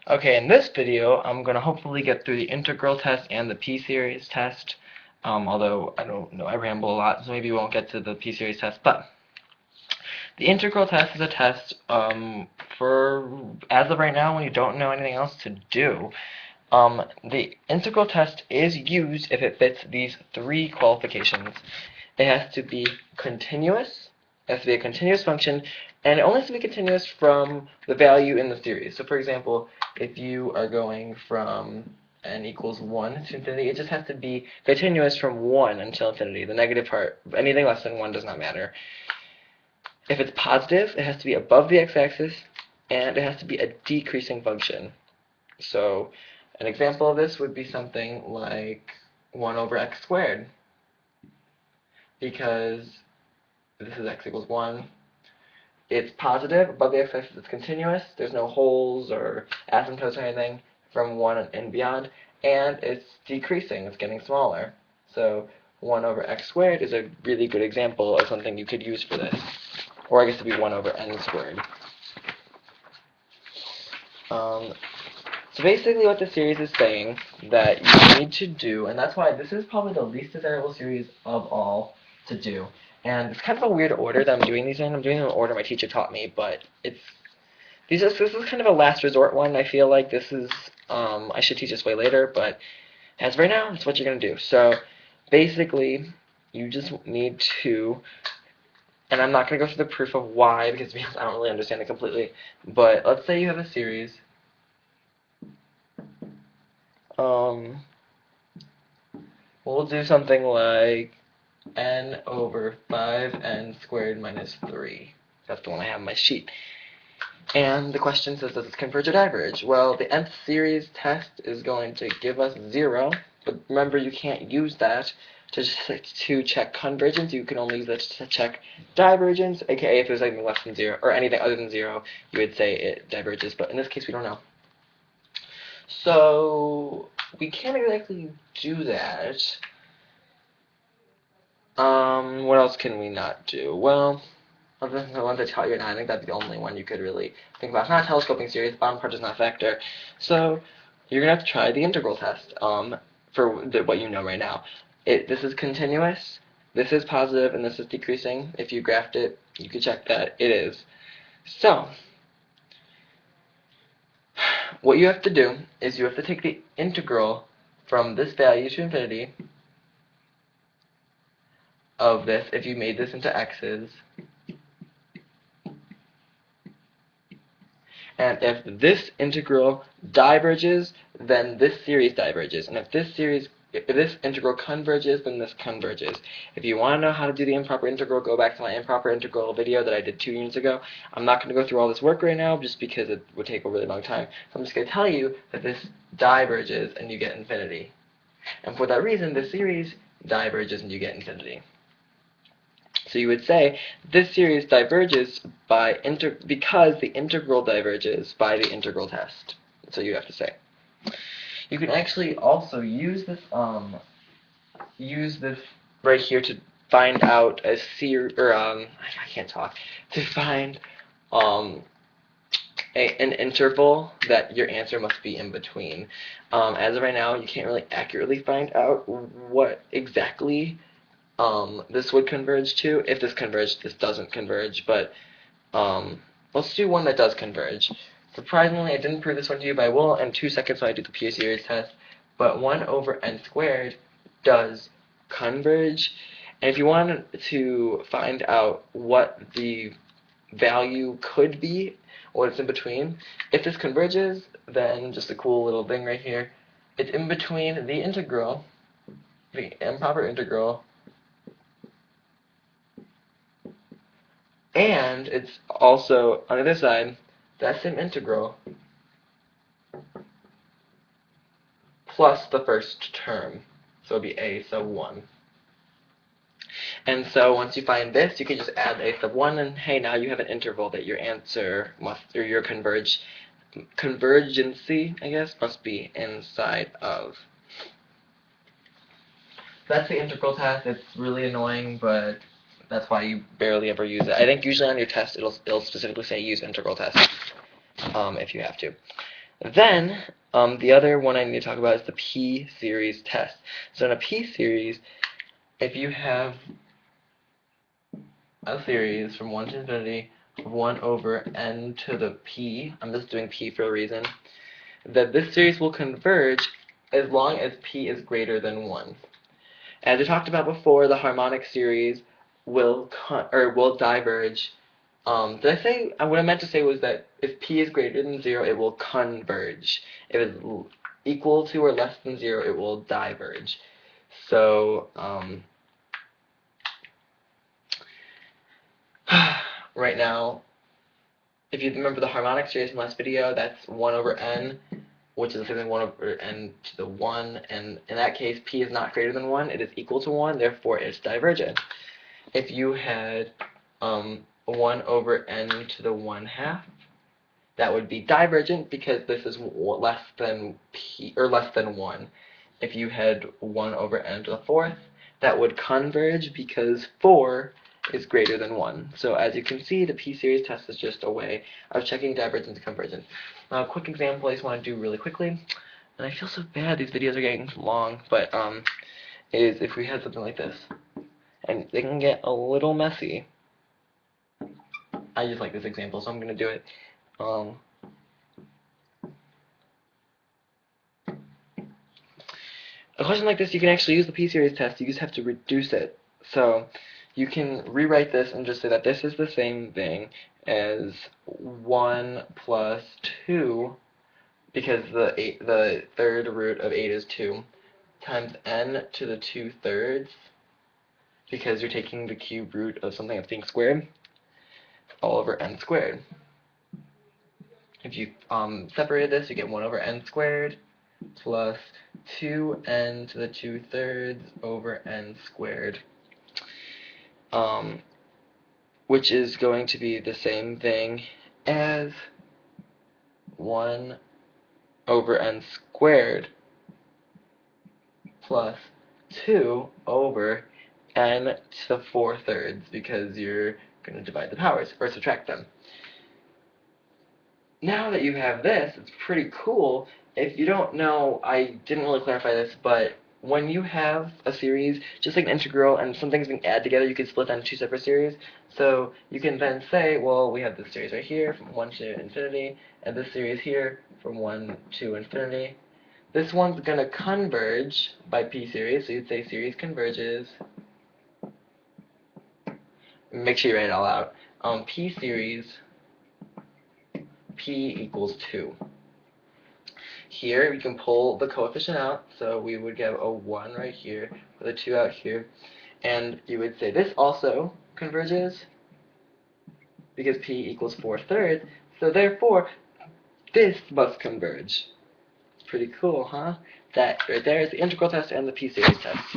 Okay, in this video, I'm going to hopefully get through the integral test and the P-series test. Although, I don't know, I ramble a lot, so maybe we won't get to the P-series test. But the integral test is a test for, as of right now, when you don't know anything else to do. The integral test is used if it fits these three qualifications. It has to be continuous, it has to be a continuous function, and it only has to be continuous from the value in the series. So for example, if you are going from n equals 1 to infinity, it just has to be continuous from 1 until infinity. The negative part, anything less than 1 does not matter. If it's positive, it has to be above the x-axis, and it has to be a decreasing function. So an example of this would be something like 1 over x squared, because this is x equals 1. It's positive, above the x-axis it's continuous, there's no holes or asymptotes or anything from 1 and beyond, and it's decreasing, it's getting smaller. So 1 over x squared is a really good example of something you could use for this. Or I guess it would be 1 over n squared. So basically what the series is saying that you need to do, and that's why this is probably the least desirable series of all to do. And it's kind of a weird order that I'm doing these in. I'm doing them in the order my teacher taught me, but this is kind of a last resort one. I feel like this is, I should teach this way later, but as of right now, it's what you're going to do. So basically, you just need to, and I'm not going to go through the proof of why, because I don't really understand it completely, but let's say you have a series. We'll do something like n over 5n squared minus 3. That's the one I have on my sheet. And the question says, does this converge or diverge? Well, the nth series test is going to give us 0, but remember you can't use that to check convergence. You can only use that to check divergence, aka if there's anything less than 0, or anything other than 0, you would say it diverges, but in this case we don't know. So we can't exactly do that. What else can we not do? Well, other than the ones I taught you, and I think that's the only one you could really think about. It's not a telescoping series, bottom part does not factor. So you're gonna have to try the integral test, for what you know right now. This is continuous, this is positive, and this is decreasing. If you graphed it, you could check that it is. So what you have to do is you have to take the integral from this value to infinity of this, if you made this into x's, and if this integral diverges, then this series diverges, and if this integral converges, then this converges. If you want to know how to do the improper integral, go back to my improper integral video that I did 2 units ago. I'm not going to go through all this work right now, just because it would take a really long time. So I'm just going to tell you that this diverges and you get infinity. And for that reason, the series diverges and you get infinity. So you would say this series diverges because the integral diverges by the integral test. So you have to say. You can actually also use this right here to find out a series, or I can't talk, to find an interval that your answer must be in between. As of right now, you can't really accurately find out what exactly this would converge to. If this converged, this doesn't converge, but let's do one that does converge. Surprisingly, I didn't prove this one to you, but I will in 2 seconds when I do the P-series test, but 1 over n squared does converge, and if you wanted to find out what the value could be, what it's in between, if this converges, then just a cool little thing right here, it's in between the integral, the improper integral, and it's also, on the other side, that same integral plus the first term. So it would be a sub 1. And so once you find this, you can just add a sub 1, and hey, now you have an interval that your answer must, or your convergency, I guess, must be inside of. That's the integral test. It's really annoying, but that's why you barely ever use it. I think usually on your test it'll specifically say use integral test, if you have to. Then, the other one I need to talk about is the p-series test. So in a p-series, if you have a series from 1 to infinity of 1 over n to the p, I'm just doing p for a reason, that this series will converge as long as p is greater than 1. As we talked about before, the harmonic series will diverge. Did I say, what I meant to say was that if p is greater than 0, it will converge. If it's equal to or less than 0, it will diverge. So, right now, if you remember the harmonic series from last video, that's 1 over n, which is the same thing 1 over n to the 1, and in that case, p is not greater than 1, it is equal to 1, therefore it's divergent. If you had 1 over n to the 1/2, that would be divergent because this is less than p, or less than 1. If you had 1 over n to the 4th, that would converge because 4 is greater than 1. So as you can see, the p-series test is just a way of checking divergence and convergence. Now, a quick example I just want to do really quickly, and I feel so bad these videos are getting long, but is if we had something like this, and they can get a little messy. I just like this example, so I'm going to do it. A question like this, you can actually use the p-series test, you just have to reduce it. So you can rewrite this and just say that this is the same thing as 1 plus 2, because the third root of 8 is 2, times n to the 2/3, because you're taking the cube root of something that's being squared, all over n squared. If you separated this, you get 1 over n squared plus 2n to the 2/3 over n squared, which is going to be the same thing as 1 over n squared plus 2 over n to the 4/3, because you're going to divide the powers, or subtract them. Now that you have this, it's pretty cool. If you don't know, I didn't really clarify this, but when you have a series, just like an integral, and some things being added together, you can split that into 2 separate series. So you can then say, well, we have this series right here from 1 to infinity, and this series here from 1 to infinity. This one's going to converge by p-series, so you'd say series converges. Make sure you write it all out. P-series, p equals 2. Here, we can pull the coefficient out, so we would get a 1 right here, with a 2 out here, and you would say this also converges, because p equals 4/3, so therefore, this must converge. Pretty cool, huh? That right there is the integral test and the p-series test.